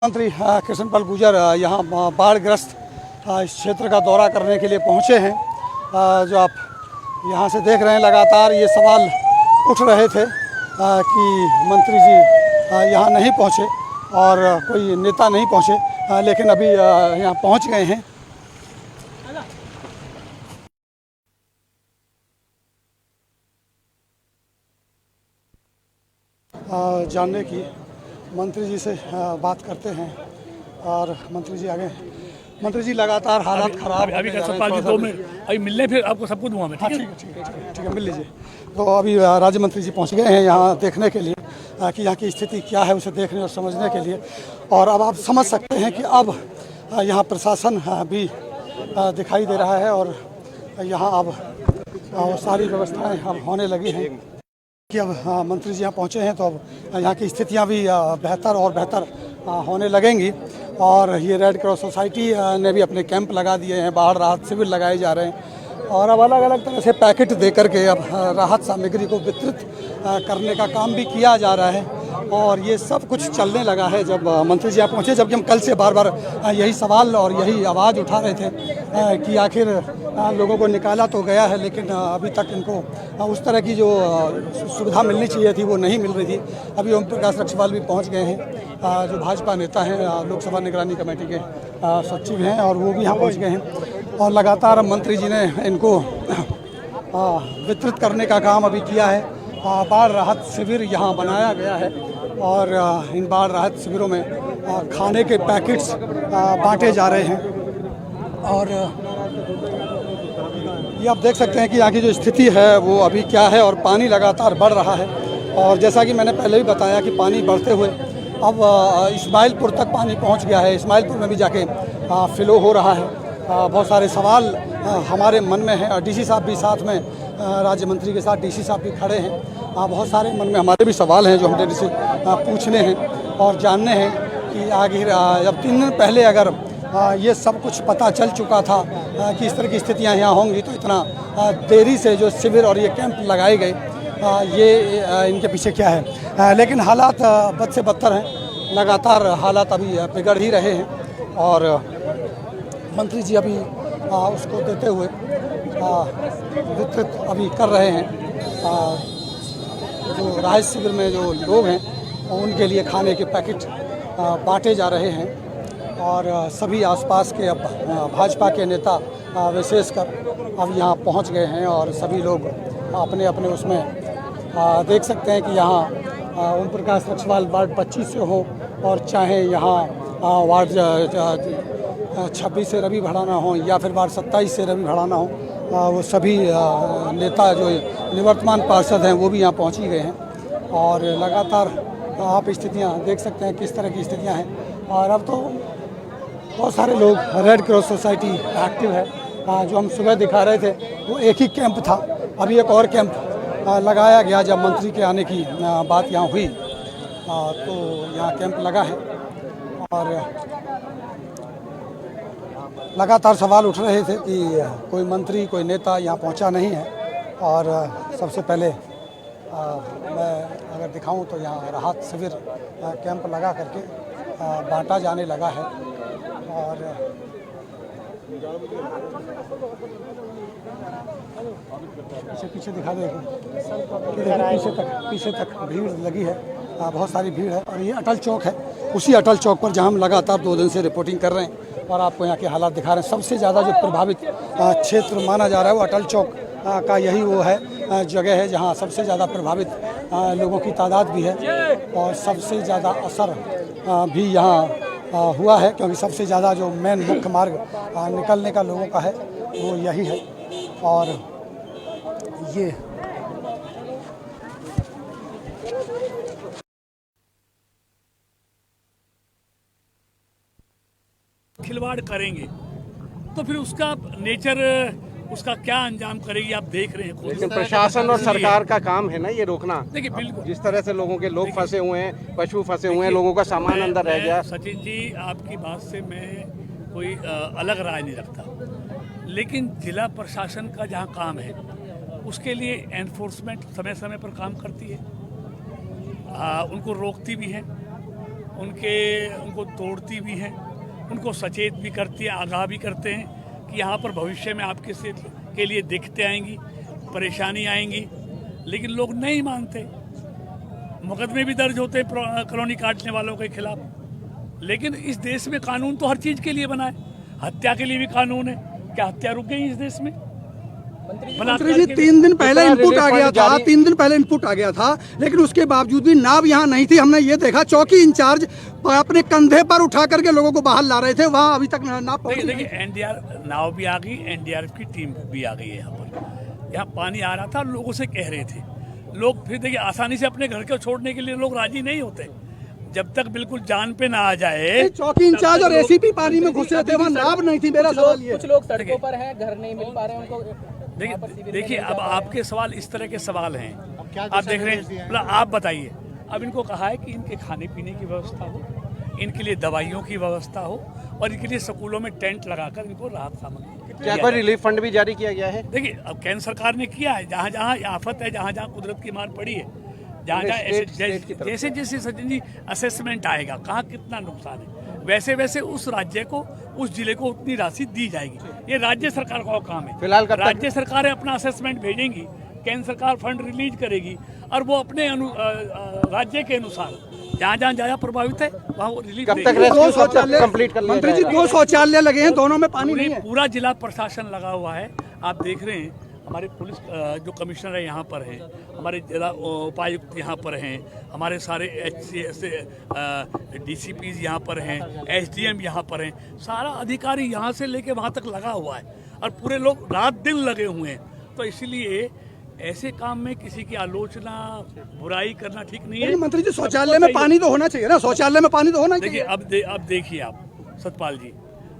मंत्री कृष्णपाल गुर्जर यहाँ बाढ़ग्रस्त इस क्षेत्र का दौरा करने के लिए पहुँचे हैं। जो आप यहाँ से देख रहे हैं लगातार ये सवाल उठ रहे थे कि मंत्री जी यहाँ नहीं पहुँचे और कोई नेता नहीं पहुँचे, लेकिन अभी यहाँ पहुँच गए हैं। जानने की मंत्री जी से बात करते हैं और मंत्री जी आगे। मंत्री जी लगातार हालात खराब अभी सतपाल जी 2 मिनट अभी मिलने, फिर आपको सब कुछ दूंगा मैं। ठीक है मिल लीजिए। तो अभी राज्य मंत्री जी पहुंच गए हैं यहाँ देखने के लिए कि यहाँ की स्थिति क्या है, उसे देखने और समझने के लिए। और अब आप समझ सकते हैं कि अब यहाँ प्रशासन भी दिखाई दे रहा है और यहाँ अब सारी व्यवस्थाएं अब होने लगी हैं कि अब मंत्री जी यहाँ पहुँचे हैं तो अब यहाँ की स्थितियाँ भी बेहतर और बेहतर होने लगेंगी। और ये रेड क्रॉस सोसाइटी ने भी अपने कैंप लगा दिए हैं, बाढ़ राहत शिविर लगाए जा रहे हैं और अब अलग अलग तरह से पैकेट दे करके अब राहत सामग्री को वितरित करने का काम भी किया जा रहा है। और ये सब कुछ चलने लगा है जब मंत्री जी यहाँ पहुँचे, जबकि हम कल से बार बार यही सवाल और यही आवाज़ उठा रहे थे कि आखिर लोगों को निकाला तो गया है, लेकिन अभी तक इनको उस तरह की जो सुविधा मिलनी चाहिए थी वो नहीं मिल रही थी। अभी ओम प्रकाश रक्षवाल भी पहुँच गए हैं, जो भाजपा नेता हैं, लोकसभा निगरानी कमेटी के सचिव हैं, और वो भी यहाँ पहुँच गए हैं। और लगातार मंत्री जी ने इनको वितरित करने का काम अभी किया है। बाढ़ राहत शिविर यहाँ बनाया गया है और इन बाढ़ राहत शिविरों में खाने के पैकेट्स बांटे जा रहे हैं। और ये आप देख सकते हैं कि यहाँ की जो स्थिति है वो अभी क्या है, और पानी लगातार बढ़ रहा है। और जैसा कि मैंने पहले भी बताया कि पानी बढ़ते हुए अब इस्माइलपुर तक पानी पहुँच गया है। इस्माइलपुर में भी जाके फ्लो हो रहा है। बहुत सारे सवाल हमारे मन में हैं और डीसी साहब भी साथ में, राज्य मंत्री के साथ डीसी साहब भी खड़े हैं। बहुत सारे मन में हमारे भी सवाल हैं जो हमने इनसे पूछने हैं और जानने हैं कि आखिर जब 3 दिन पहले अगर ये सब कुछ पता चल चुका था कि इस तरह की स्थितियाँ यहाँ होंगी, तो इतना देरी से जो शिविर और ये कैंप लगाए गए, ये इनके पीछे क्या है। लेकिन हालात बद से बदतर हैं, लगातार हालात अभी बिगड़ ही रहे हैं। और मंत्री जी अभी उसको देते हुए वितरित अभी कर रहे हैं। जो राहत शिविर में जो लोग हैं उनके लिए खाने के पैकेट बांटे जा रहे हैं। और सभी आसपास के अब भाजपा के नेता विशेषकर अब यहाँ पहुँच गए हैं और सभी लोग अपने अपने उसमें देख सकते हैं कि यहाँ ओम प्रकाश रक्षवाल वार्ड 25 से हो और चाहे यहाँ वार्ड 26 से रवि भड़ाना हो या फिर वार्ड 27 से रवि भड़ाना हो, वो सभी नेता जो निवर्तमान पार्षद हैं वो भी यहाँ पहुँच ही गए हैं। और लगातार आप स्थितियाँ देख सकते हैं किस तरह की स्थितियाँ हैं। और अब तो बहुत सारे लोग, रेड क्रॉस सोसाइटी एक्टिव है। जो हम सुबह दिखा रहे थे वो एक ही कैंप था, अभी एक और कैंप लगाया गया जब मंत्री के आने की बात यहाँ हुई, तो यहाँ कैंप लगा है। और लगातार सवाल उठ रहे थे कि कोई मंत्री, कोई नेता यहाँ पहुँचा नहीं है। और सबसे पहले मैं अगर दिखाऊं तो यहाँ राहत शिविर कैंप लगा करके बांटा जाने लगा है। और पीछे दिखा दो, पीछे तक भीड़ लगी है, बहुत सारी भीड़ है। और ये अटल चौक है, उसी अटल चौक पर जहाँ हम लगातार 2 दिन से रिपोर्टिंग कर रहे हैं और आपको यहाँ के हालात दिखा रहे हैं। सबसे ज़्यादा जो प्रभावित क्षेत्र माना जा रहा है वो अटल चौक का यही वो है, जगह है जहाँ सबसे ज़्यादा प्रभावित लोगों की तादाद भी है और सबसे ज़्यादा असर भी यहाँ हुआ है, क्योंकि सबसे ज़्यादा जो मेन मुख्य मार्ग निकलने का लोगों का है वो यही है। और ये खिलवाड़ करेंगे तो फिर उसका नेचर, उसका क्या अंजाम करेगी आप देख रहे हैं। लेकिन प्रशासन और सरकार का काम है ना ये रोकना। देखिए बिल्कुल जिस तरह से लोगों के लोग फंसे हुए हैं, पशु फंसे हुए हैं, लोगों का सामान अंदर रह गया। सचिन जी, आपकी बात से मैं कोई अलग राय नहीं रखता, लेकिन जिला प्रशासन का जहाँ काम है उसके लिए एनफोर्समेंट समय समय पर काम करती है, उनको रोकती भी है उनको तोड़ती भी हैं, उनको सचेत भी करती है, आगाह भी करते हैं कि यहाँ पर भविष्य में आपके के लिए दिक्कतें आएंगी, परेशानी आएंगी, लेकिन लोग नहीं मानते। मुकदमे भी दर्ज होते हैं कॉलोनी काटने वालों के खिलाफ, लेकिन इस देश में कानून तो हर चीज़ के लिए बना है। हत्या के लिए भी कानून है, क्या हत्या रुक गई इस देश में? मंत्री जी 3 दिन पहले इनपुट आ गया था, 3 दिन पहले इनपुट आ गया था, लेकिन उसके बावजूद भी नाव यहाँ नहीं थी। हमने ये देखा चौकी इंचार्ज अपने कंधे पर उठा करके लोगों को बाहर ला रहे थे, वहाँ अभी तक नाव देखिए एनडीआर नाव भी आ गई, एनडीआरएफ की टीम भी आ गई है यहाँ पर। यहाँ पानी आ रहा था, लोगों से कह रहे थे लोग, फिर देखिए आसानी से अपने घर को छोड़ने के लिए लोग राजी नहीं होते जब तक बिल्कुल जान पे ना आ जाए। चौकी इंचार्ज और एसीपी पानी में घुसे थे, वहाँ नाव नहीं थी। मेरा सवाल ये, कुछ लोग सड़कों पर हैं, घर नहीं मिल पा रहे हैं उनको। देखिए अब आपके सवाल इस तरह के सवाल हैं, आप देख रहे हैं, मतलब आप बताइए। अब इनको कहा है कि इनके खाने पीने की व्यवस्था हो, इनके लिए दवाइयों की व्यवस्था हो, और इनके लिए स्कूलों में टेंट लगाकर इनको राहत सामग्री। क्या कोई रिलीफ फंड भी जारी किया गया है? देखिए अब केंद्र सरकार ने किया है, जहाँ जहाँ आफत है, जहाँ जहाँ कुदरत की मार पड़ी है, जहाँ जहाँ जैसे जैसे सचिन जी असेसमेंट आएगा कहाँ कितना नुकसान है, वैसे वैसे उस राज्य को, उस जिले को उतनी राशि दी जाएगी। ये राज्य सरकार का काम है। फिलहाल राज्य सरकारें अपना असेसमेंट भेजेंगी, केंद्र सरकार फंड रिलीज करेगी, और वो अपने राज्य के अनुसार जहाँ जहाँ ज्यादा प्रभावित है वहाँ वो रिलीज। कब तक रेस्क्यू शौचालय कंप्लीट कर लिया मंत्री जी 2 शौचालय लगे हैं, दोनों में पानी नहीं है। पूरा जिला प्रशासन लगा हुआ है। आप देख रहे हैं हमारे पुलिस जो कमिश्नर है यहाँ पर हैं, हमारे जिला उपायुक्त यहाँ पर हैं, हमारे सारे DCPs यहाँ पर हैं, SDM यहाँ पर हैं, सारा अधिकारी यहाँ से लेके वहाँ तक लगा हुआ है, और पूरे लोग रात दिन लगे हुए हैं। तो इसलिए ऐसे काम में किसी की आलोचना, बुराई करना ठीक नहीं है। मंत्री जी शौचालय में पानी तो होना चाहिए ना, शौचालय में पानी तो होना चाहिए। देखिए अब देखिए आप सतपाल जी,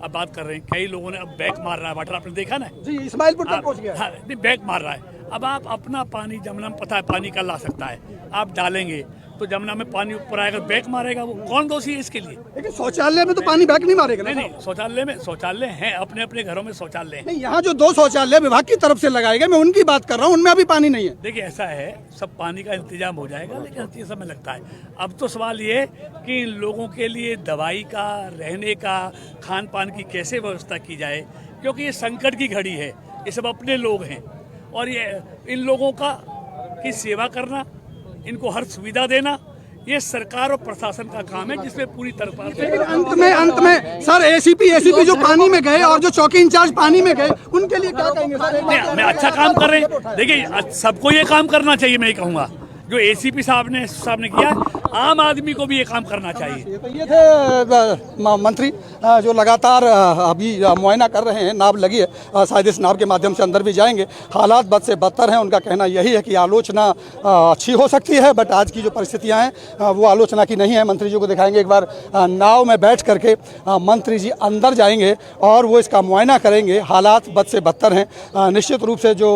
अब बात कर रहे हैं, कई लोगों ने अब बैक मार रहा है वाटर, आपने देखा ना जी, इस्माइलपुर तक पहुंच गया। हाँ, बैक मार रहा है। अब आप अपना पानी, जमुना में पता है पानी कल ला सकता है, आप डालेंगे तो जमुना में पानी ऊपर आएगा, बैक मारेगा, वो कौन दोषी है इसके लिए? लेकिन शौचालय में तो पानी बैक नहीं मारेगा ना। नहीं, शौचालय हैं, अपने अपने घरों में शौचालय हैं। नहीं, यहाँ जो 2 शौचालय विभाग की तरफ से लगाए गए, मैं उनकी बात कर रहा हूँ, उनमें अभी पानी नहीं है। देखिए ऐसा है, सब पानी का इंतजाम हो जाएगा, लेकिन ये समय लगता है। अब तो सवाल ये कि इन लोगों के लिए दवाई का, रहने का, खान पान की कैसे व्यवस्था की जाए, क्योंकि ये संकट की घड़ी है, ये सब अपने लोग हैं, और ये इन लोगों की सेवा करना, इनको हर सुविधा देना, ये सरकार और प्रशासन का काम है, जिसमें पूरी तरह से। अंत में सर एसीपी जो पानी में गए और जो चौकी इंचार्ज पानी में गए, उनके लिए क्या कहेंगे सर? मैं अच्छा काम कर रहे हैं। देखिए सबको ये काम करना चाहिए, मैं कहूँगा जो ACP साहब ने किया, आम आदमी को भी ये काम करना चाहिए। तो ये थे मंत्री जो लगातार अभी मुआयना कर रहे हैं। नाव लगी है, शायद इस नाव के माध्यम से अंदर भी जाएंगे। हालात बद से बदतर हैं, उनका कहना यही है कि आलोचना अच्छी हो सकती है, बट आज की जो परिस्थितियां हैं वो आलोचना की नहीं है। मंत्री जी को दिखाएंगे एक बार नाव में बैठ करके, मंत्री जी अंदर जाएंगे और वो इसका मुआयना करेंगे। हालात बद से बदतर हैं, निश्चित रूप से जो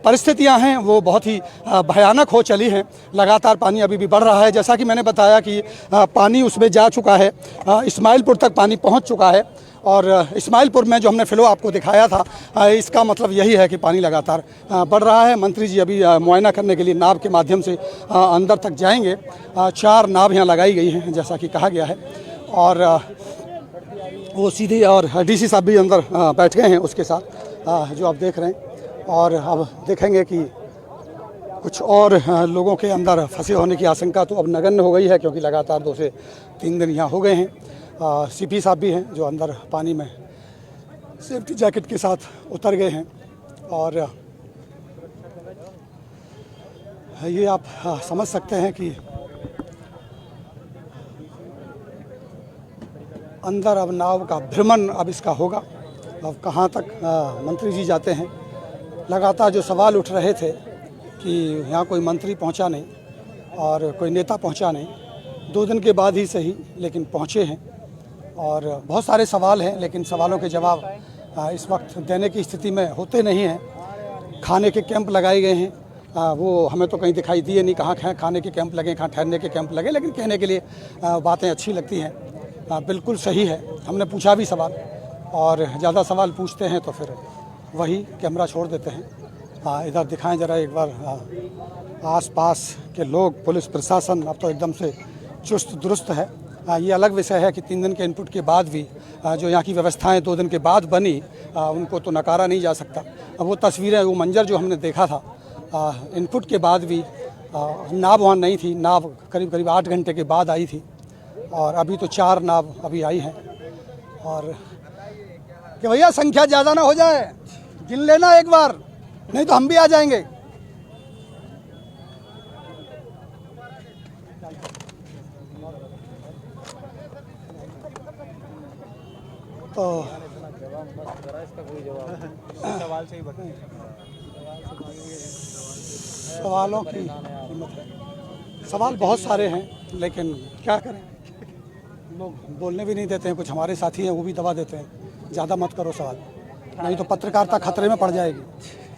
परिस्थितियाँ हैं वो बहुत ही भयानक हो चली हैं। लगातार पानी अभी भी बढ़ रहा है, जैसा कि मैंने बताया कि पानी उसमें जा चुका है, इस्माइलपुर तक पानी पहुंच चुका है, और इस्माइलपुर में जो हमने फ्लो आपको दिखाया था, इसका मतलब यही है कि पानी लगातार बढ़ रहा है। मंत्री जी अभी मुआयना करने के लिए नाव के माध्यम से अंदर तक जाएंगे। 4 नाव यहाँ लगाई गई हैं जैसा कि कहा गया है, और वो सीधे, और DC साहब भी अंदर बैठ गए हैं उसके साथ, जो आप देख रहे हैं। और अब देखेंगे कि कुछ और लोगों के अंदर फंसे होने की आशंका तो अब नगण्य हो गई है, क्योंकि लगातार 2 से 3 दिन यहाँ हो गए हैं। CP साहब भी हैं जो अंदर पानी में सेफ्टी जैकेट के साथ उतर गए हैं, और ये आप समझ सकते हैं कि अंदर अब नाव का भ्रमण अब इसका होगा। अब कहाँ तक मंत्री जी जाते हैं। लगातार जो सवाल उठ रहे थे कि यहाँ कोई मंत्री पहुँचा नहीं और कोई नेता पहुँचा नहीं, 2 दिन के बाद ही सही लेकिन पहुँचे हैं, और बहुत सारे सवाल हैं, लेकिन सवालों के जवाब इस वक्त देने की स्थिति में होते नहीं हैं। खाने के कैंप लगाए गए हैं, वो हमें तो कहीं दिखाई दिए नहीं, कहाँ खाने के कैंप लगे, कहाँ ठहरने के कैंप लगे, लेकिन कहने के लिए बातें अच्छी लगती हैं। बिल्कुल सही है, हमने पूछा भी सवाल, और ज़्यादा सवाल पूछते हैं तो फिर वही कैमरा छोड़ देते हैं। इधर दिखाएं जरा एक बार, आसपास के लोग, पुलिस प्रशासन अब तो एकदम से चुस्त दुरुस्त है। ये अलग विषय है कि 3 दिन के इनपुट के बाद भी जो यहाँ की व्यवस्थाएं 2 दिन के बाद बनी उनको तो नकारा नहीं जा सकता। अब वो तस्वीरें, वो मंजर जो हमने देखा था इनपुट के बाद भी, नाव वहाँ नहीं थी, नाव करीब करीब 8 घंटे के बाद आई थी और अभी तो 4 नाव अभी आई हैं। और कि भैया संख्या ज़्यादा ना हो जाए, गिन लेना एक बार, नहीं तो हम भी आ जाएंगे। तो सवालों की कीमत है। सवाल बहुत सारे हैं, लेकिन क्या करें, लोग बोलने भी नहीं देते हैं। कुछ हमारे साथी हैं वो भी दबा देते हैं, ज़्यादा मत करो सवाल, नहीं तो पत्रकारिता खतरे में पड़ जाएगी।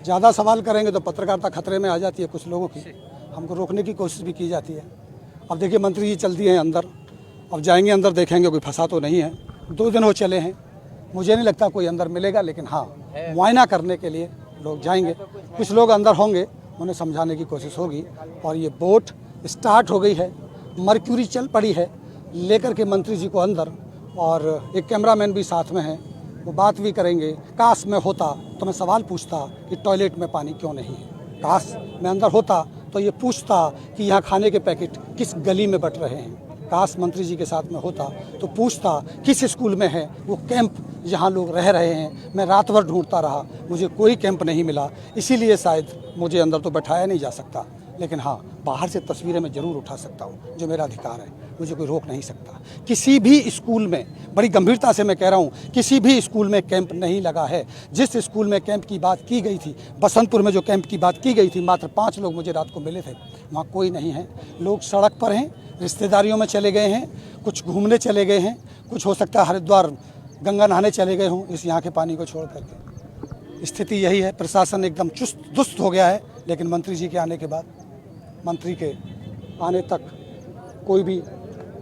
ज़्यादा सवाल करेंगे तो पत्रकारिता खतरे में आ जाती है कुछ लोगों की, हमको रोकने की कोशिश भी की जाती है। अब देखिए मंत्री जी चल दिए हैं अंदर, अब जाएंगे अंदर, देखेंगे कोई फंसा तो नहीं है। 2 दिन हो चले हैं, मुझे नहीं लगता कोई अंदर मिलेगा, लेकिन हाँ मुआयना करने के लिए लोग जाएंगे। कुछ लोग अंदर होंगे, उन्हें समझाने की कोशिश होगी। और ये बोट स्टार्ट हो गई है, मर्क्यूरी चल पड़ी है, लेकर के मंत्री जी को अंदर, और एक कैमरामैन भी साथ में है, वो बात भी करेंगे। काश में होता तो मैं सवाल पूछता कि टॉयलेट में पानी क्यों नहीं है। काश मैं अंदर होता तो ये पूछता कि यहाँ खाने के पैकेट किस गली में बट रहे हैं। काश मंत्री जी के साथ में होता तो पूछता किस स्कूल में है वो कैंप जहाँ लोग रह रहे हैं। मैं रात भर ढूंढता रहा, मुझे कोई कैंप नहीं मिला, इसीलिए शायद मुझे अंदर तो बैठाया नहीं जा सकता, लेकिन हाँ बाहर से तस्वीरें मैं ज़रूर उठा सकता हूँ, जो मेरा अधिकार है, मुझे कोई रोक नहीं सकता। किसी भी स्कूल में, बड़ी गंभीरता से मैं कह रहा हूँ, किसी भी स्कूल में कैंप नहीं लगा है। जिस स्कूल में कैंप की बात की गई थी, बसंतपुर में जो कैंप की बात की गई थी, मात्र 5 लोग मुझे रात को मिले थे, वहाँ कोई नहीं है। लोग सड़क पर हैं, रिश्तेदारियों में चले गए हैं, कुछ घूमने चले गए हैं, कुछ हो सकता है हरिद्वार गंगा नहाने चले गए हों इस यहाँ के पानी को छोड़ करके। स्थिति यही है, प्रशासन एकदम चुस्त दुस्त हो गया है। लेकिन मंत्री जी के आने के बाद, मंत्री के आने तक कोई भी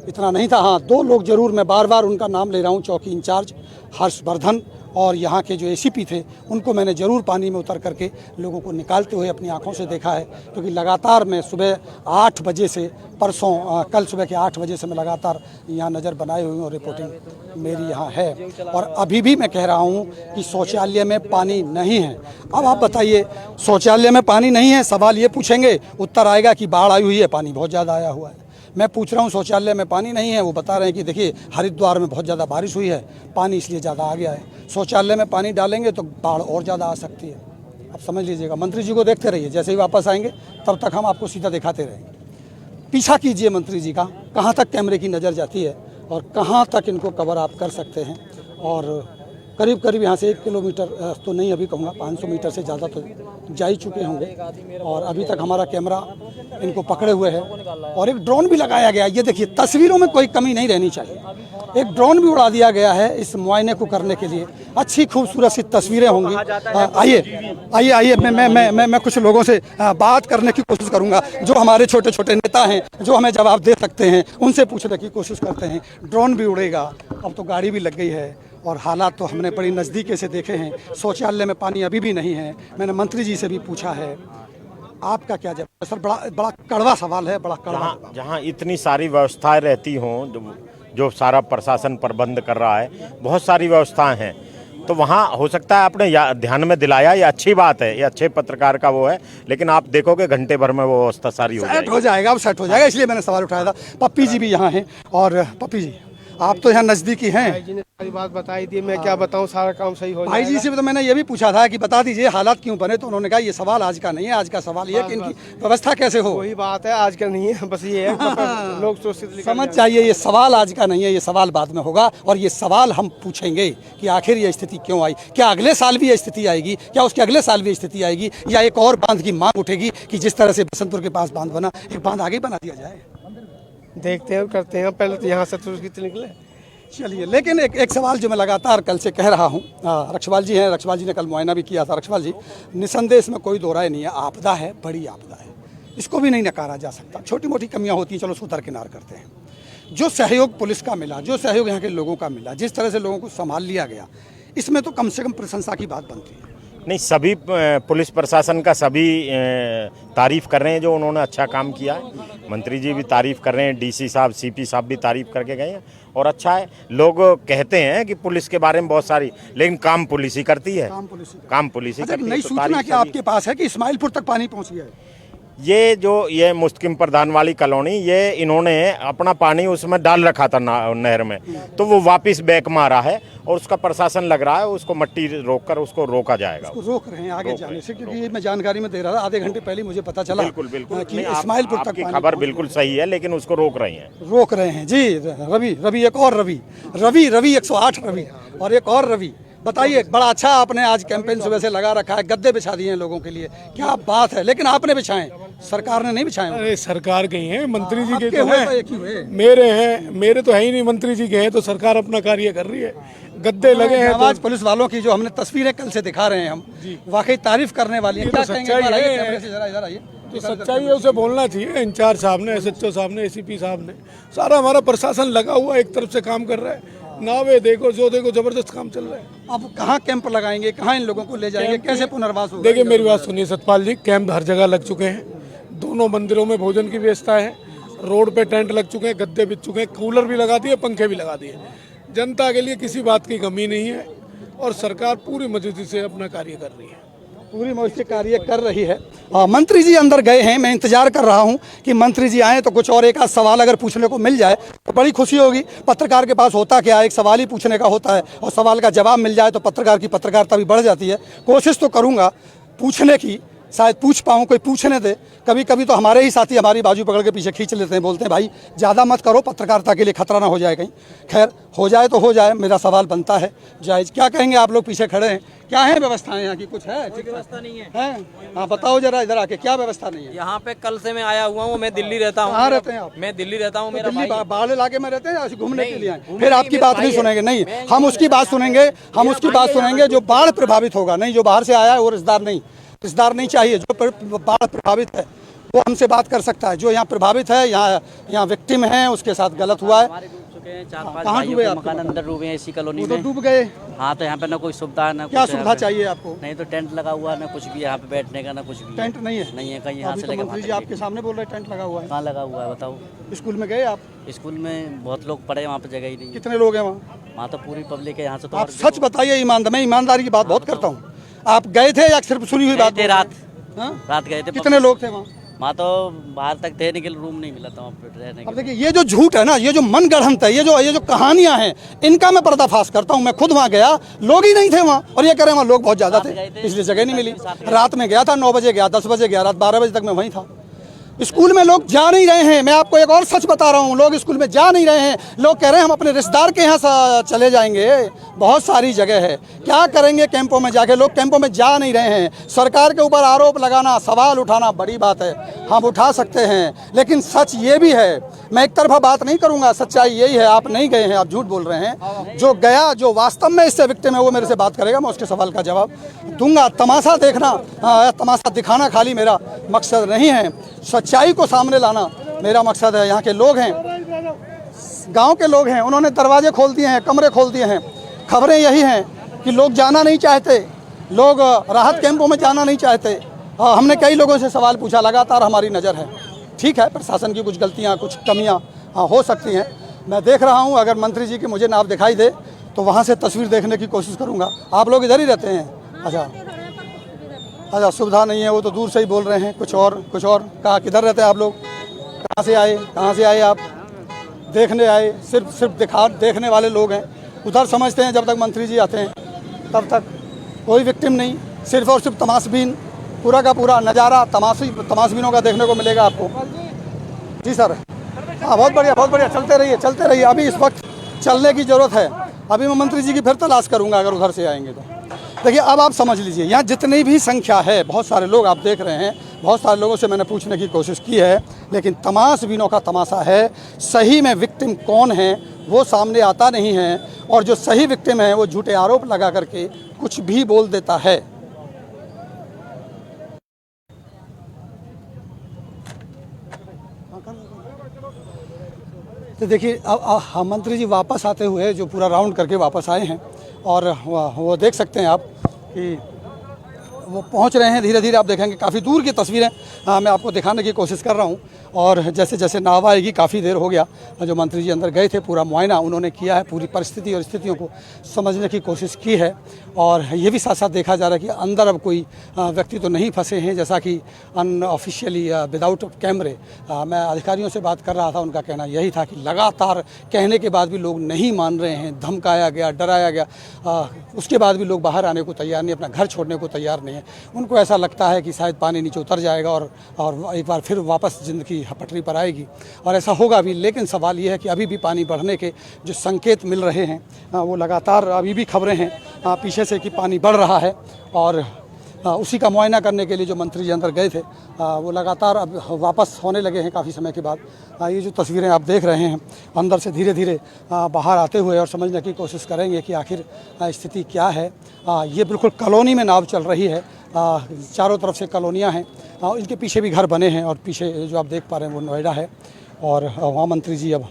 इतना नहीं था। हाँ 2 लोग जरूर, मैं बार बार उनका नाम ले रहा हूँ, चौकी इंचार्ज हर्षवर्धन और यहाँ के जो एसीपी थे, उनको मैंने ज़रूर पानी में उतर करके लोगों को निकालते हुए अपनी आंखों से देखा है। क्योंकि लगातार मैं सुबह 8 बजे से, परसों कल सुबह के 8 बजे से मैं लगातार यहाँ नज़र बनाए हुई हूँ और रिपोर्टिंग मेरी यहाँ है। और अभी भी मैं कह रहा हूँ कि शौचालय में पानी नहीं है। अब आप बताइए, शौचालय में पानी नहीं है, सवाल ये पूछेंगे, उत्तर आएगा कि बाढ़ आई हुई है, पानी बहुत ज़्यादा आया हुआ है। मैं पूछ रहा हूँ शौचालय में पानी नहीं है, वो बता रहे हैं कि देखिए हरिद्वार में बहुत ज़्यादा बारिश हुई है, पानी इसलिए ज़्यादा आ गया है। शौचालय में पानी डालेंगे तो बाढ़ और ज़्यादा आ सकती है। अब समझ लीजिएगा, मंत्री जी को देखते रहिए, जैसे ही वापस आएंगे तब तक हम आपको सीधा दिखाते रहेंगे। पीछा कीजिए मंत्री जी का, कहाँ तक कैमरे की नज़र जाती है और कहाँ तक इनको कवर आप कर सकते हैं। और करीब करीब यहाँ से 1 किलोमीटर तो नहीं अभी कहूँगा, 500 मीटर से ज़्यादा तो जा ही चुके होंगे और अभी तक हमारा कैमरा इनको पकड़े हुए है। और एक ड्रोन भी लगाया गया, ये देखिए तस्वीरों में कोई कमी नहीं रहनी चाहिए। एक ड्रोन भी उड़ा दिया गया है इस मुआयने को करने के लिए। अच्छी खूबसूरत सी तस्वीरें होंगी। आइए आइए मैं कुछ लोगों से बात करने की कोशिश करूँगा, जो हमारे छोटे छोटे नेता हैं, जो हमें जवाब दे सकते हैं, उनसे पूछने की कोशिश करते हैं। ड्रोन भी उड़ेगा, अब तो गाड़ी भी लग गई है और हालात तो हमने बड़ी नज़दीक से देखे हैं। शौचालय में पानी अभी भी नहीं है। मैंने मंत्री जी से भी पूछा है, आपका क्या जवाब सर? बड़ा कड़वा सवाल है, बड़ा कड़वा। जहाँ इतनी सारी व्यवस्थाएं रहती हों, जो सारा प्रशासन प्रबंध कर रहा है, बहुत सारी व्यवस्थाएं हैं, तो वहाँ हो सकता है आपने ध्यान में दिलाया, ये अच्छी बात है, ये अच्छे पत्रकार का वो है। लेकिन आप देखोगे घंटे भर में वो व्यवस्था सारी हो जाएगा, अब सेट हो जाएगा, इसलिए मैंने सवाल उठाया था। पप्पी जी भी यहाँ हैं, और पप्पी जी आप तो यहाँ नज़दीकी हैं। भाई जी ने सारी बात बताई दी, मैं क्या बताऊँ, सारा काम सही हो भाई जी से तो मैंने ये भी पूछा था कि बता दीजिए हालात क्यों बने, तो उन्होंने कहा ये सवाल आज का नहीं है, आज का सवाल ये है कि इनकी व्यवस्था कैसे हो। वही बात है, आज का नहीं है, बस ये है लोग सोचते समझ चाहिए, ये सवाल आज का नहीं है, ये सवाल बाद में होगा। और ये सवाल हम पूछेंगे कि आखिर ये स्थिति क्यों आई। क्या अगले साल भी ये स्थिति आएगी? क्या उसके अगले साल भी स्थिति आएगी? या एक और बांध की मांग उठेगी कि जिस तरह से बसंतपुर के पास बांध बना, एक बांध आगे बना दिया जाए? देखते हैं, करते हैं, पहले तो यहाँ से तो निकले। चलिए, लेकिन एक सवाल जो मैं लगातार कल से कह रहा हूँ, रक्षवाल जी हैं, रक्षवाल जी ने कल मुआयना भी किया था। रक्षवाल जी, निसंदेह इसमें कोई दो राय नहीं है, आपदा है, बड़ी आपदा है, इसको भी नहीं नकारा जा सकता। छोटी मोटी कमियां होती हैं, चलो उसको दरकिनार करते हैं। जो सहयोग पुलिस का मिला, जो सहयोग यहाँ के लोगों का मिला, जिस तरह से लोगों को संभाल लिया गया, इसमें तो कम से कम प्रशंसा की बात बनती है। नहीं, सभी पुलिस प्रशासन का सभी तारीफ कर रहे हैं जो उन्होंने अच्छा काम किया है। मंत्री जी भी तारीफ कर रहे हैं, डीसी साहब, सीपी साहब भी तारीफ करके गए हैं और अच्छा है। लोग कहते हैं कि पुलिस के बारे में बहुत सारी, लेकिन काम पुलिस ही करती है, काम पुलिस ही अच्छा, करती है। नई तो सूचना तारीफ क्या आपके पास है कि इस्माइलपुर तक पानी पहुंच गया है? ये मुस्किम प्रधान वाली कॉलोनी, ये इन्होंने अपना पानी उसमें डाल रखा था नहर में, तो वो वापस बैक मारा है और उसका प्रशासन लग रहा है उसको मट्टी रोककर उसको रोका जाएगा। उसको रोक रहे हैं आगे जाने से, क्योंकि ये मैं जानकारी में दे रहा था, आधे घंटे पहले मुझे पता चला। बिल्कुल बिल्कुल कि नहीं, इस्माइलपुर तक आपकी पानी खबर पहुंच बिल्कुल सही है, लेकिन उसको रोक रहे हैं। रोक रहे हैं जी। रवि एक और रवि 108 रवि और एक और रवि। बताइए, बड़ा अच्छा आपने आज कैंपेन सुबह से लगा रखा है, गद्दे बिछा दिए हैं लोगों के लिए, क्या बात है। लेकिन आपने बिछाए, सरकार ने नहीं बिछाए। अरे सरकार के ही हैं, मंत्री जी के आपके तो हुए हैं, तो एक ही हुए। मेरे हैं, मेरे तो है ही नहीं, मंत्री जी के हैं, तो सरकार अपना कार्य कर रही है। गद्दे लगे हैं आवाज तो पुलिस वालों की जो हमने तस्वीरें कल से दिखा रहे हैं हम, वाकई तारीफ करने वाली है। ये क्या तो कहेंगे? सच्चाई है। कैमरे से जरा इधर आइए। तो सच्चाई है, उसे बोलना चाहिए। इंचार्ज साहब ने, SHO साहब ने, ACP साहब ने, सारा हमारा प्रशासन लगा हुआ एक तरफ से काम कर रहा है। नावे देखो, जो देखो, जबरदस्त काम चल रहा है। अब कहाँ कैंप लगाएंगे, कहाँ इन लोगों को ले जाएंगे, कैसे पुनर्वास होगा? देखिए मेरी बात सुनिए सतपाल जी, कैंप हर जगह लग चुके हैं, दोनों मंदिरों में भोजन की व्यवस्था है, रोड पे टेंट लग चुके हैं, गद्दे बिछ चुके हैं, कूलर भी लगा दिए, पंखे भी लगा दिए। जनता के लिए किसी बात की कमी नहीं है और सरकार पूरी मजबूती से अपना कार्य कर रही है, पूरी मौज से कार्य कर रही है। मंत्री जी अंदर गए हैं, मैं इंतजार कर रहा हूं कि मंत्री जी आए तो कुछ और एक आध सवाल अगर पूछने को मिल जाए तो बड़ी खुशी होगी। पत्रकार के पास होता क्या है, एक सवाल ही पूछने का होता है और सवाल का जवाब मिल जाए तो पत्रकार की पत्रकारिता भी बढ़ जाती है। कोशिश तो करूँगा पूछने की, शायद पूछ पाऊँ, कोई पूछने दे। कभी कभी तो हमारे ही साथी हमारी बाजू पकड़ के पीछे खींच लेते हैं, बोलते हैं भाई ज़्यादा मत करो, पत्रकारिता के लिए खतरा ना हो जाए कहीं। खैर, हो जाए तो हो जाए, मेरा सवाल बनता है जायज़। क्या कहेंगे आप लोग पीछे खड़े हैं, क्या है व्यवस्थाएं यहाँ की? कुछ है? ठीक व्यवस्था नहीं है। हाँ, बताओ जरा इधर आके, क्या व्यवस्था नहीं है? यहाँ पे कल से मैं आया हुआ हूँ, मैं दिल्ली रहता हूँ। कहाँ रहते हैं आप? मैं दिल्ली रहता हूँ, मेरा दिल्ली भाई बाहर इलाके में रहते हैं या घूमने के लिए आए? घूमने फिर नहीं, आपकी मेरा बात भाई नहीं है। सुनेंगे, नहीं मैं हम यहीं उसकी बात सुनेंगे, हम उसकी बात सुनेंगे जो बाढ़ प्रभावित होगा। नहीं, जो बाहर से आया है वो रिश्तेदार नहीं चाहिए। जो बाढ़ प्रभावित है वो हमसे बात कर सकता है। जो यहाँ प्रभावित है, यहाँ विक्टिम है, उसके साथ गलत हुआ है। हमारे डूब चुके हैं, 4-5 कहाँ भाइयों डूबे के आप? मकान अंदर डूबे हैं इसी कॉलोनी वो तो में। डूब गए। हाँ, तो यहाँ पे ना कोई सुविधा ना क्या कुछ है सुविधा यहाँ पे। चाहिए आपको? नहीं तो टेंट लगा हुआ है, ना कुछ भी यहाँ पे बैठने का, ना कुछ भी टेंट नहीं है? नहीं है कहीं यहाँ अभी से तो लेकर मंत्री जी वहाँ आपके सामने बोल रहे हैं टेंट लगा हुआ है। कहाँ लगा हुआ है बताओ। स्कूल में गए आप? स्कूल में बहुत लोग पढ़े, वहाँ पे जगह ही नहीं है। कितने लोग हैं वहाँ? वहाँ तो पूरी पब्लिक है, यहाँ से तो आप और सच बताइए, मैं ईमानदारी की बात बहुत करता हूँ। आप गए थे या सिर्फ सुनी हुई गए बात? थे रात, हाँ? रात गए थे। कितने लोग थे वहाँ? वहाँ तो बाहर तक रहने के लिए रूम नहीं मिला था वहाँ पे रहने के अब देखिए, ये जो झूठ है ना, ये जो मन गढ़ंत है, ये जो कहानियां हैं, इनका मैं पर्दाफाश करता हूँ। मैं खुद वहाँ गया, लोग ही नहीं थे वहाँ, और ये कह रहे हैं वहाँ लोग बहुत ज्यादा थे, इसलिए जगह नहीं मिली। रात में गया था, 9 बजे गया, 10 बजे गया, रात 12 बजे तक मैं वहीं था। स्कूल में लोग जा नहीं रहे हैं। मैं आपको एक और सच बता रहा हूँ, लोग स्कूल में जा नहीं रहे हैं। लोग कह रहे हैं हम अपने रिश्तेदार के यहाँ चले जाएंगे। बहुत सारी जगह है, क्या करेंगे कैंपों में जाके? लोग कैंपों में जा नहीं रहे हैं। सरकार के ऊपर आरोप लगाना, सवाल उठाना बड़ी बात है, हम उठा सकते हैं, लेकिन सच ये भी है। मैं एक तरफा बात नहीं करूँगा, सच्चाई यही है। आप नहीं गए हैं, आप झूठ बोल रहे हैं। जो गया, जो वास्तव में इससे विक्टिम है, वो मेरे से बात करेगा, मैं उसके सवाल का जवाब दूंगा। तमाशा देखना, तमाशा दिखाना खाली मेरा मकसद नहीं है, सच्चाई को सामने लाना मेरा मकसद है। यहाँ के लोग हैं, गांव के लोग हैं, उन्होंने दरवाजे खोल दिए हैं, कमरे खोल दिए हैं। खबरें यही हैं कि लोग जाना नहीं चाहते, लोग राहत कैंपों में जाना नहीं चाहते। हमने कई लोगों से सवाल पूछा, लगातार हमारी नज़र है। ठीक है, प्रशासन की कुछ गलतियाँ, कुछ कमियाँ हो सकती हैं। मैं देख रहा हूँ, अगर मंत्री जी की मुझे नाव दिखाई दे तो वहाँ से तस्वीर देखने की कोशिश करूँगा। आप लोग इधर ही रहते हैं? अच्छा, सुविधा नहीं है, वो तो दूर से ही बोल रहे हैं। कुछ और कहाँ, किधर रहते हैं आप लोग? कहाँ से आए आप? देखने आए? सिर्फ देखने वाले लोग हैं। उधर समझते हैं जब तक मंत्री जी आते हैं तब तक कोई विक्टिम नहीं, सिर्फ और सिर्फ तमाशबीन। पूरा का पूरा नज़ारा तमाशबीनों का देखने को मिलेगा आपको। जी सर, हाँ, बहुत बढ़िया, चलते रहिए। अभी इस वक्त चलने की ज़रूरत है। अभी मैं मंत्री जी की फिर तलाश करूँगा अगर उधर से आएंगे तो। देखिए, अब आप समझ लीजिए, यहाँ जितनी भी संख्या है, बहुत सारे लोग आप देख रहे हैं, बहुत सारे लोगों से मैंने पूछने की कोशिश की है, लेकिन तमाशबीनों का तमाशा है। सही में विक्टिम कौन है वो सामने आता नहीं है, और जो सही विक्टिम है वो झूठे आरोप लगा करके कुछ भी बोल देता है। तो देखिए, अब मंत्री जी वापस आते हुए जो पूरा राउंड करके वापस आए हैं, और वो देख सकते हैं आप कि वो पहुंच रहे हैं धीरे धीरे। आप देखेंगे काफ़ी दूर की तस्वीरें मैं आपको दिखाने की कोशिश कर रहा हूं। और जैसे जैसे नाव आएगी, काफ़ी देर हो गया जो मंत्री जी अंदर गए थे, पूरा मुआयना उन्होंने किया है, पूरी परिस्थिति और स्थितियों को समझने की कोशिश की है। और ये भी साथ साथ देखा जा रहा है कि अंदर अब कोई व्यक्ति तो नहीं फंसे हैं, जैसा कि अनऑफिशियली विदाउट कैमरे मैं अधिकारियों से बात कर रहा था, उनका कहना यही था कि लगातार कहने के बाद भी लोग नहीं मान रहे हैं, धमकाया गया, डराया गया, उसके बाद भी लोग बाहर आने को तैयार नहीं, अपना घर छोड़ने को तैयार नहीं है। उनको ऐसा लगता है कि शायद पानी नीचे उतर जाएगा और एक बार फिर वापस ज़िंदगी पटरी पर आएगी, और ऐसा होगा भी। लेकिन सवाल ये है कि अभी भी पानी बढ़ने के जो संकेत मिल रहे हैं वो लगातार अभी भी खबरें हैं पीछे से कि पानी बढ़ रहा है। और उसी का मुआयना करने के लिए जो मंत्री जी अंदर गए थे वो लगातार अब वापस होने लगे हैं काफ़ी समय के बाद। ये जो तस्वीरें आप देख रहे हैं अंदर से धीरे धीरे बाहर आते हुए, और समझने की कोशिश करेंगे कि आखिर स्थिति क्या है। ये बिल्कुल कॉलोनी में नाव चल रही है, चारों तरफ से कॉलोनियाँ हैं, इनके पीछे भी घर बने हैं, और पीछे जो आप देख पा रहे हैं वो नोएडा है। और वहाँ मंत्री जी अब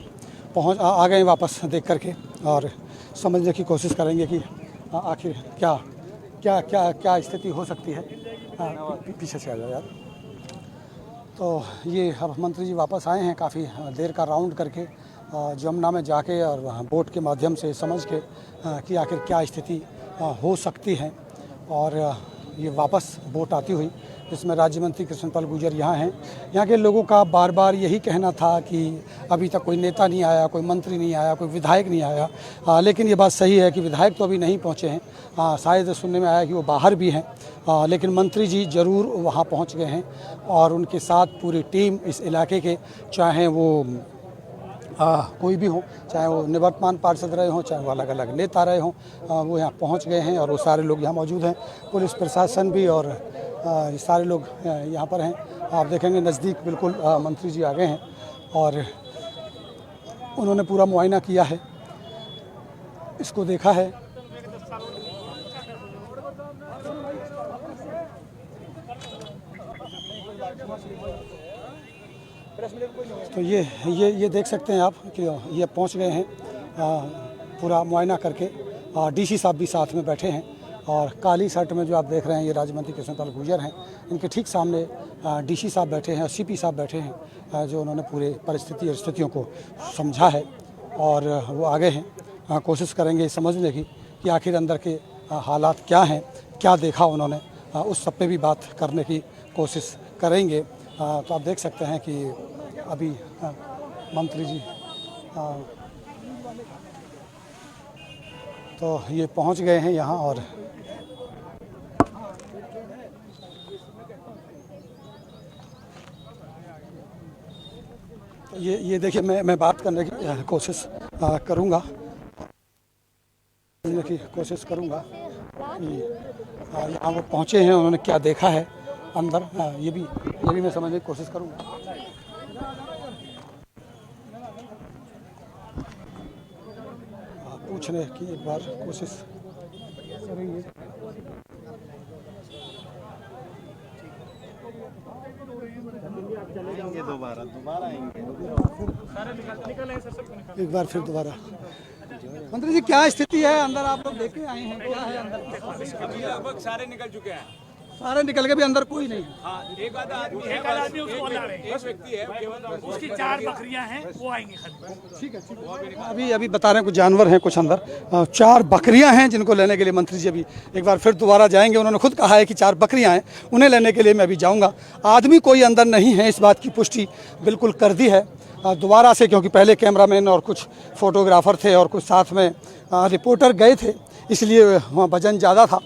आ गए वापस देख करके, और समझने की कोशिश करेंगे कि आखिर क्या क्या क्या क्या स्थिति हो सकती है। पीछे से आ जाओ यार। तो ये अब मंत्री जी वापस आए हैं काफ़ी देर का राउंड करके जमुना में जाके, और बोट के माध्यम से समझ के कि आखिर क्या स्थिति हो सकती है। और ये वापस बोट आती हुई, जिसमें राज्य मंत्री कृष्णपाल गुर्जर यहाँ हैं। यहाँ के लोगों का बार बार यही कहना था कि अभी तक कोई नेता नहीं आया, कोई मंत्री नहीं आया, कोई विधायक नहीं आया। लेकिन ये बात सही है कि विधायक तो अभी नहीं पहुँचे हैं, शायद सुनने में आया कि वो बाहर भी हैं। लेकिन मंत्री जी ज़रूर वहाँ पहुँच गए हैं, और उनके साथ पूरी टीम इस इलाके के, चाहे वो कोई भी हो, चाहे वो निवर्तमान पार्षद रहे हों, चाहे वो अलग अलग नेता रहे हों, वो यहाँ पहुँच गए हैं, और वो सारे लोग यहाँ मौजूद हैं। पुलिस प्रशासन भी और ये सारे लोग यहाँ पर हैं। आप देखेंगे नज़दीक बिल्कुल मंत्री जी आ गए हैं, और उन्होंने पूरा मुआयना किया है, इसको देखा है। तो ये देख सकते हैं आप कि ये पहुंच गए हैं पूरा मुआयना करके। डीसी साहब भी साथ में बैठे हैं, और काली शर्ट में जो आप देख रहे हैं ये राज्य मंत्री कृष्णपाल गुर्जर हैं। इनके ठीक सामने डीसी साहब बैठे हैं और सीपी साहब बैठे हैं, जो उन्होंने पूरे परिस्थिति और स्थितियों को समझा है, और वो आगे हैं। कोशिश करेंगे समझने की कि आखिर अंदर के हालात क्या हैं, क्या देखा उन्होंने, उस सब पे भी बात करने की कोशिश करेंगे। तो आप देख सकते हैं कि अभी मंत्री जी तो ये पहुंच गए हैं यहाँ। और ये देखिए, मैं बात करने की कोशिश करूँगा कि यहाँ वो पहुँचे हैं, उन्होंने क्या देखा है अंदर, ये भी मैं समझने की कोशिश करूँगा। पूछने की एक बार कोशिश करेंगे। एक बार फिर दोबारा। मंत्री जी, क्या स्थिति है अंदर? आप लोग देखे आए हैं, क्या है अंदर? लगभग सारे निकल चुके हैं। सारे निकल के भी अंदर कोई नहीं? हाँ, एक आदमी उसको ला रहे हैं, एक व्यक्ति है केवल, उसकी 4 बकरियां हैं, वो आएंगी खाली। ठीक है। अभी बता रहे हैं कुछ जानवर हैं कुछ अंदर, 4 बकरियां हैं जिनको लेने के लिए मंत्री जी अभी एक बार फिर दोबारा जाएंगे। उन्होंने खुद कहा है कि 4 बकरियां हैं, उन्हें लेने के लिए मैं अभी जाऊंगा। आदमी कोई अंदर नहीं है, इस बात की पुष्टि बिल्कुल कर दी है दोबारा से, क्योंकि पहले कैमरामैन और कुछ फोटोग्राफर थे और कुछ साथ में रिपोर्टर गए थे, इसलिए वहाँ वजन ज़्यादा था।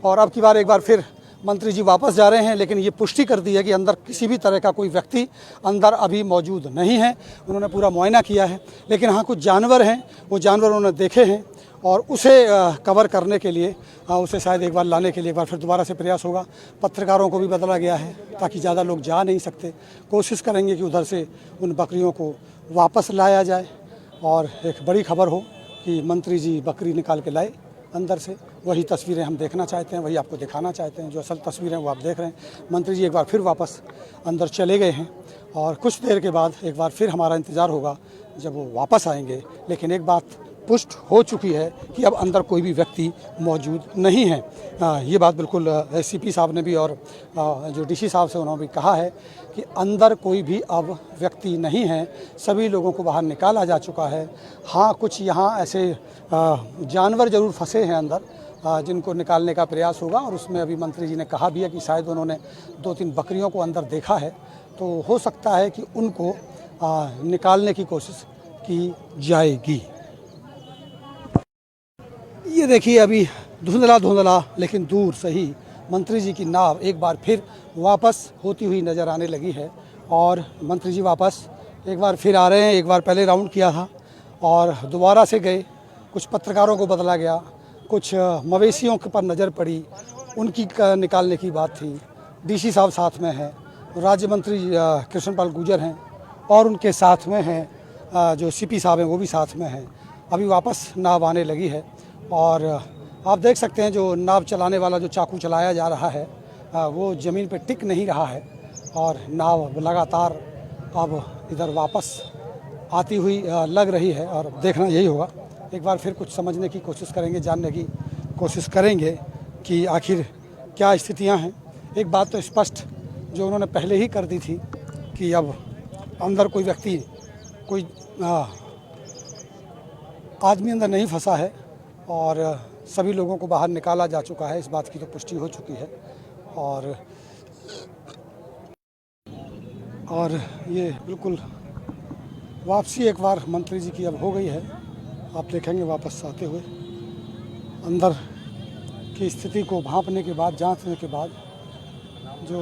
और अब की बार एक बार फिर मंत्री जी वापस जा रहे हैं, लेकिन ये पुष्टि कर दी है कि अंदर किसी भी तरह का कोई व्यक्ति अंदर अभी मौजूद नहीं है। उन्होंने पूरा मुआयना किया है, लेकिन हाँ कुछ जानवर हैं, वो जानवर उन्होंने देखे हैं, और उसे कवर करने के लिए उसे शायद एक बार लाने के लिए एक बार फिर दोबारा से प्रयास होगा। पत्रकारों को भी बदला गया है ताकि ज़्यादा लोग जा नहीं सकते। कोशिश करेंगे कि उधर से उन बकरियों को वापस लाया जाए, और एक बड़ी खबर हो कि मंत्री जी बकरी निकाल के लाए अंदर से। वही तस्वीरें हम देखना चाहते हैं, वही आपको दिखाना चाहते हैं। जो असल तस्वीरें वो आप देख रहे हैं। मंत्री जी एक बार फिर वापस अंदर चले गए हैं, और कुछ देर के बाद एक बार फिर हमारा इंतज़ार होगा जब वो वापस आएंगे। लेकिन एक बात पुष्ट हो चुकी है कि अब अंदर कोई भी व्यक्ति मौजूद नहीं है। ये बात बिल्कुल एससीपी साहब ने भी और जो डीसी साहब से उन्होंने भी कहा है कि अंदर कोई भी अब व्यक्ति नहीं है, सभी लोगों को बाहर निकाला जा चुका है। हाँ, कुछ यहाँ ऐसे जानवर ज़रूर फंसे हैं अंदर जिनको निकालने का प्रयास होगा, और उसमें अभी मंत्री जी ने कहा भी है कि शायद उन्होंने 2-3 बकरियों को अंदर देखा है, तो हो सकता है कि उनको निकालने की कोशिश की जाएगी। ये देखिए अभी धुंधला लेकिन दूर से ही मंत्री जी की नाव एक बार फिर वापस होती हुई नज़र आने लगी है, और मंत्री जी वापस एक बार फिर आ रहे हैं। एक बार पहले राउंड किया था और दोबारा से गए, कुछ पत्रकारों को बदला गया, कुछ मवेशियों के पर नज़र पड़ी, उनकी निकालने की बात थी। डीसी साहब साथ में हैं, राज्य मंत्री कृष्णपाल गुर्जर हैं, और उनके साथ में हैं जो सीपी साहब हैं वो भी साथ में हैं। अभी वापस नाव आने लगी है, और आप देख सकते हैं जो नाव चलाने वाला जो चाकू चलाया जा रहा है वो ज़मीन पे टिक नहीं रहा है, और नाव लगातार अब इधर वापस आती हुई लग रही है। और देखना यही होगा, एक बार फिर कुछ समझने की कोशिश करेंगे, जानने की कोशिश करेंगे कि आखिर क्या स्थितियां हैं। एक बात तो स्पष्ट जो उन्होंने पहले ही कर दी थी कि अब अंदर कोई व्यक्ति, कोई आदमी अंदर नहीं फंसा है, और सभी लोगों को बाहर निकाला जा चुका है, इस बात की तो पुष्टि हो चुकी है। और ये बिल्कुल वापसी एक बार मंत्री जी की अब हो गई है। आप देखेंगे वापस आते हुए अंदर की स्थिति को भांपने के बाद, जांचने के बाद, जो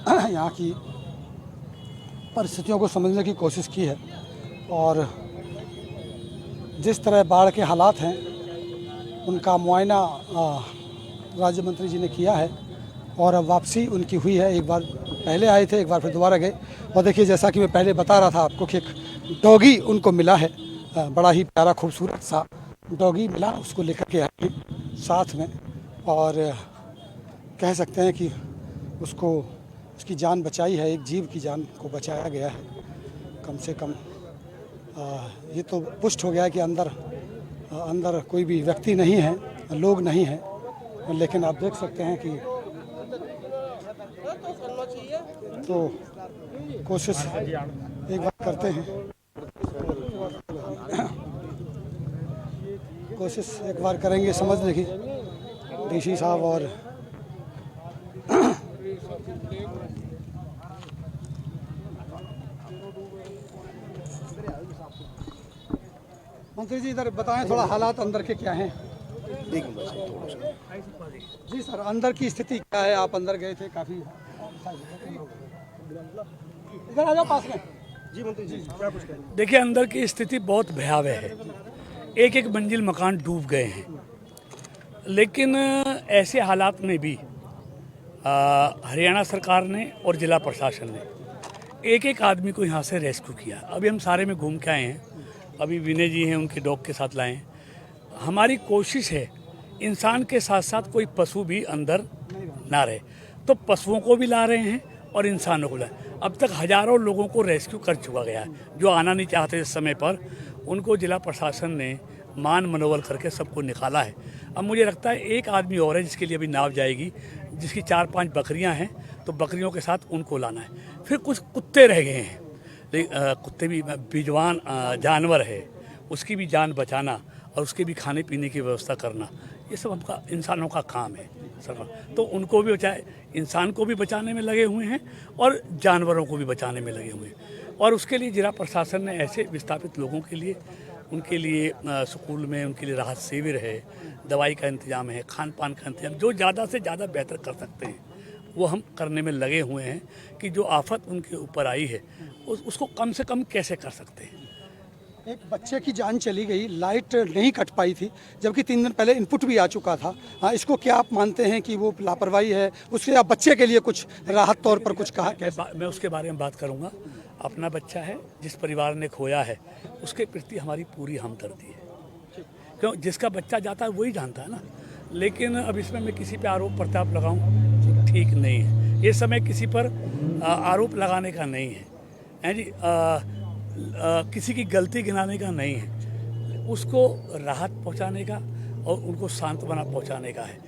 यहाँ की परिस्थितियों को समझने की कोशिश की है, और जिस तरह बाढ़ के हालात हैं उनका मुआयना राज्य मंत्री जी ने किया है, और अब वापसी उनकी हुई है। एक बार पहले आए थे, एक बार फिर दोबारा गए। और देखिए जैसा कि मैं पहले बता रहा था आपको कि एक डॉगी उनको मिला है, बड़ा ही प्यारा खूबसूरत सा डॉगी मिला, उसको लेकर के आए साथ में, और कह सकते हैं कि उसकी जान बचाई है, एक जीव की जान को बचाया गया है कम से कम। ये तो पुष्ट हो गया है कि अंदर कोई भी व्यक्ति नहीं है, लोग नहीं हैं, लेकिन आप देख सकते हैं कि तो कोशिश एक बार करते हैं, कोशिश एक बार करेंगे समझने की डीसी साहब और मंत्री जी इधर बताएं थोड़ा हालात अंदर के क्या हैं। जी सर, अंदर की स्थिति क्या है? आप अंदर गए थे काफ़ी, इधर आ जाओ पास में। जी मंत्री जी क्या कुछ कहें? देखिए अंदर की स्थिति बहुत भयावह है, एक मंजिल मकान डूब गए हैं, लेकिन ऐसे हालात में भी हरियाणा सरकार ने और जिला प्रशासन ने एक आदमी को यहाँ से रेस्क्यू किया। अभी हम सारे में घूम के आए हैं, अभी विनय जी हैं उनके डॉग के साथ लाए हैं। हमारी कोशिश है इंसान के साथ साथ कोई पशु भी अंदर ना रहे, तो पशुओं को भी ला रहे हैं और इंसानों को ला। अब तक हज़ारों लोगों को रेस्क्यू कर चुका गया है, जो आना नहीं चाहते इस समय पर, उनको जिला प्रशासन ने मान मनोबल करके सबको निकाला है। अब मुझे लगता है एक आदमी और है जिसके लिए अभी नाव जाएगी, जिसकी 4-5 बकरियां हैं, तो बकरियों के साथ उनको लाना है। फिर कुछ कुत्ते रह गए हैं, कुत्ते भी बेजुबान जानवर है, उसकी भी जान बचाना और उसके भी खाने पीने की व्यवस्था करना, ये सब हमका इंसानों का काम है सरकार। तो उनको भी बचाए, इंसान को भी बचाने में लगे हुए हैं और जानवरों को भी बचाने में लगे हुए हैं। और उसके लिए जिला प्रशासन ने ऐसे विस्थापित लोगों के लिए, उनके लिए स्कूल में उनके लिए राहत शिविर है, दवाई का इंतजाम है, खान पान का इंतजाम, जो ज़्यादा से ज़्यादा बेहतर कर सकते हैं वो हम करने में लगे हुए हैं कि जो आफत उनके ऊपर आई है उसको कम से कम कैसे कर सकते हैं। एक बच्चे की जान चली गई, लाइट नहीं कट पाई थी, जबकि 3 दिन पहले इनपुट भी आ चुका था। हाँ, इसको क्या आप मानते हैं कि वो लापरवाही है? उसके आप बच्चे के लिए कुछ राहत तौर पर कुछ कहा? मैं उसके बारे में बात करूंगा। अपना बच्चा है, जिस परिवार ने खोया है उसके प्रति हमारी पूरी हमदर्दी है, क्यों जिसका बच्चा जाता है वही जानता है ना। लेकिन अब इसमें मैं किसी पे आरोप प्रत्यारोप लगाऊं ठीक नहीं है, ये समय किसी पर आरोप लगाने का नहीं है जी, किसी की गलती गिनाने का नहीं है। उसको राहत पहुंचाने का और उनको सांत्वना पहुंचाने का है।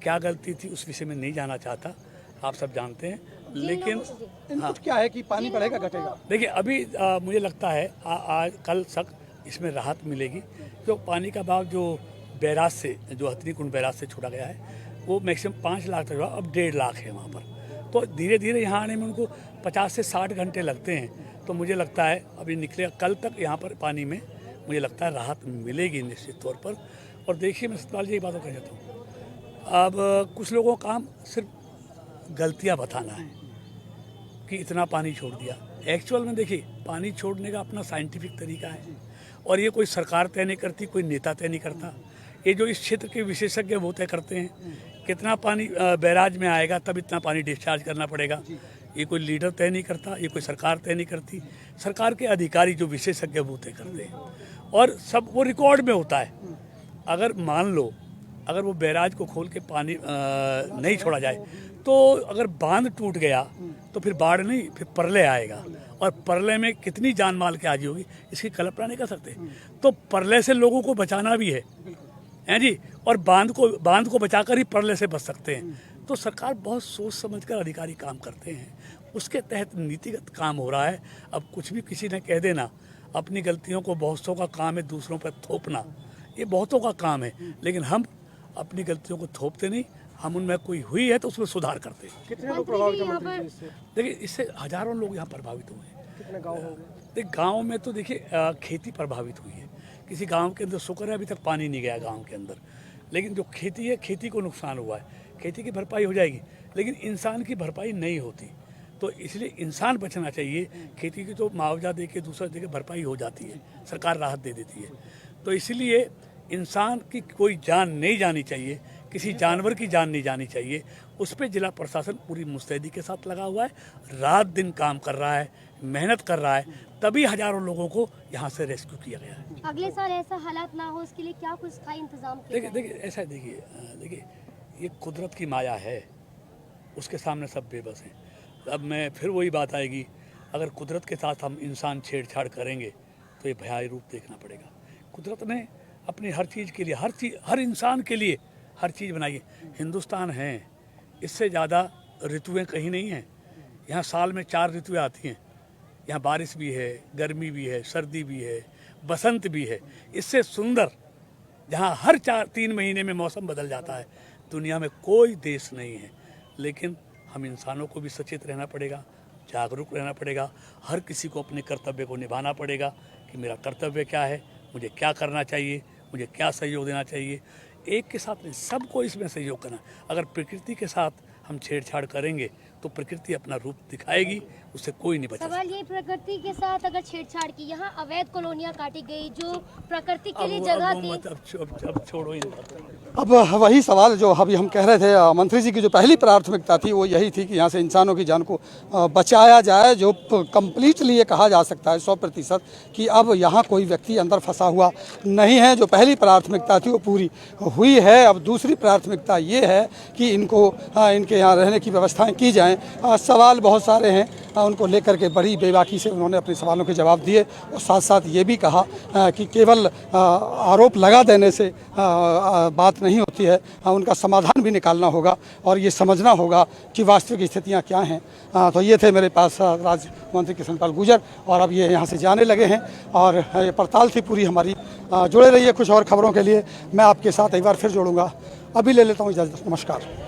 क्या गलती थी उस विषय में नहीं जाना चाहता, आप सब जानते हैं, लेकिन इनपुट क्या है कि पानी बढ़ेगा घटेगा? देखिए अभी मुझे लगता है आज कल तक इसमें राहत मिलेगी, क्योंकि पानी का भाव जो बैराज से, जो हथनी कुंड बैराज से छोड़ा गया है, वो मैक्सिमम 5 लाख तक हुआ, अब 1.5 लाख है वहाँ पर। तो धीरे धीरे यहाँ आने में उनको 50 से 60 घंटे लगते हैं। तो मुझे लगता है अभी निकले कल तक यहाँ पर पानी में मुझे लगता है राहत मिलेगी निश्चित तौर पर। और देखिए मैं सतपाल जी एक बात और कह जाता हूँ, अब कुछ लोगों का काम सिर्फ गलतियाँ बताना है कि इतना पानी छोड़ दिया। एक्चुअल में देखिए पानी छोड़ने का अपना साइंटिफिक तरीका है, और ये कोई सरकार तय नहीं करती, कोई नेता तय नहीं करता, ये जो इस क्षेत्र के विशेषज्ञ वो तय करते हैं। कितना पानी बैराज में आएगा तब इतना पानी डिस्चार्ज करना पड़ेगा, ये कोई लीडर तय नहीं करता, ये कोई सरकार तय नहीं करती। सरकार के अधिकारी जो विशेषज्ञ वो तय करते हैं, और सब वो रिकॉर्ड में होता है। अगर मान लो अगर वो बैराज को खोल के पानी नहीं छोड़ा जाए, तो अगर बांध टूट गया तो फिर बाढ़ नहीं, फिर प्रलय आएगा, और प्रलय में कितनी जान माल की हानि होगी इसकी कल्पना नहीं कर सकते। तो प्रलय से लोगों को बचाना भी है जी, और बांध को बचाकर ही प्रलय से बच सकते हैं। तो सरकार बहुत सोच समझकर अधिकारी काम करते हैं, उसके तहत नीतिगत काम हो रहा है। अब कुछ भी किसी ने कह देना, अपनी गलतियों को बहुतों का काम है दूसरों पर थोपना, ये बहुतों का काम है, लेकिन हम अपनी गलतियों को थोपते नहीं, हम उनमें कोई हुई है तो उसमें सुधार करते हैं। कितने लोग प्रभावित हैं इससे? देखिए इससे हजारों लोग यहाँ प्रभावित हुए हैं। कितने गाँव हो गए? देखिए गाँव में तो देखिए खेती प्रभावित हुई है, किसी गांव के अंदर शुक्र है अभी तक पानी नहीं गया गांव के अंदर, लेकिन जो खेती है खेती को नुकसान हुआ है, खेती की भरपाई हो जाएगी, लेकिन इंसान की भरपाई नहीं होती। तो इसलिए इंसान बचना चाहिए। खेती की तो मुआवजा दे के दूसरा दे के भरपाई हो जाती है, सरकार राहत दे देती है। तो इसलिए इंसान की कोई जान नहीं जानी चाहिए, किसी जानवर की जान नहीं जानी चाहिए। उस पर जिला प्रशासन पूरी मुस्तैदी के साथ लगा हुआ है, रात दिन काम कर रहा है, मेहनत कर रहा है, तभी हजारों लोगों को यहाँ से रेस्क्यू किया गया है। अगले साल ऐसा हालात ना हो उसके लिए क्या कुछ स्थायी इंतजाम किया जाए? देखिए ऐसा देखिए ये कुदरत की माया है, उसके सामने सब बेबस हैं। अब मैं फिर वही बात आएगी, अगर कुदरत के साथ हम इंसान छेड़छाड़ करेंगे तो ये भयावह रूप देखना पड़ेगा। कुदरत ने अपनी हर चीज़ के लिए, हर इंसान के लिए हर चीज़ बनाई है। हिंदुस्तान है, इससे ज़्यादा ऋतुएं कहीं नहीं हैं। यहाँ साल में 4 ऋतुएं आती हैं, यहाँ बारिश भी है, गर्मी भी है, सर्दी भी है, बसंत भी है। इससे सुंदर जहाँ हर 3 महीने में मौसम बदल जाता है, दुनिया में कोई देश नहीं है। लेकिन हम इंसानों को भी सचेत रहना पड़ेगा, जागरूक रहना पड़ेगा, हर किसी को अपने कर्तव्य को निभाना पड़ेगा कि मेरा कर्तव्य क्या है, मुझे क्या करना चाहिए, मुझे क्या सहयोग देना चाहिए। एक के साथ नहीं, सबको इसमें सहयोग करना। अगर प्रकृति के साथ हम छेड़छाड़ करेंगे तो प्रकृति अपना रूप दिखाएगी, उससे कोई नहीं बचा। सवाल ये, प्रकृति के साथ अगर छेड़छाड़ की, यहाँ अवैध कॉलोनियाँ काटी गई जो प्रकृति के लिए जगह थी। अब छोड़ो इन। अब वही सवाल जो अभी हम कह रहे थे, मंत्री जी की जो पहली प्राथमिकता थी वो यही थी कि यहाँ से इंसानों की जान को बचाया जाए। जो कम्प्लीटली ये कहा जा सकता है 100% कि अब यहाँ कोई व्यक्ति अंदर फंसा हुआ नहीं है। जो पहली प्राथमिकता थी वो पूरी हुई है। अब दूसरी प्राथमिकता ये है कि इनके यहाँ रहने की व्यवस्थाएं की जाएं। सवाल बहुत सारे हैं, उनको लेकर के बड़ी बेबाकी से उन्होंने अपने सवालों के जवाब दिए, और साथ साथ ये भी कहा कि केवल आरोप लगा देने से बात नहीं होती है, उनका समाधान भी निकालना होगा और ये समझना होगा कि वास्तविक स्थितियां क्या हैं। तो ये थे मेरे पास राज्य मंत्री कृष्ण पाल गुर्जर, और अब ये यहाँ से जाने लगे हैं, और ये पड़ताल थी पूरी हमारी। जुड़े रहिए कुछ और खबरों के लिए, मैं आपके साथ एक बार फिर जोड़ूंगा। अभी ले लेता हूँ इजाज़त, नमस्कार।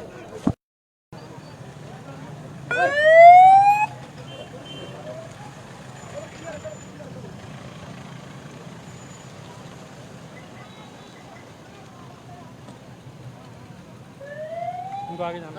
आगे जाना।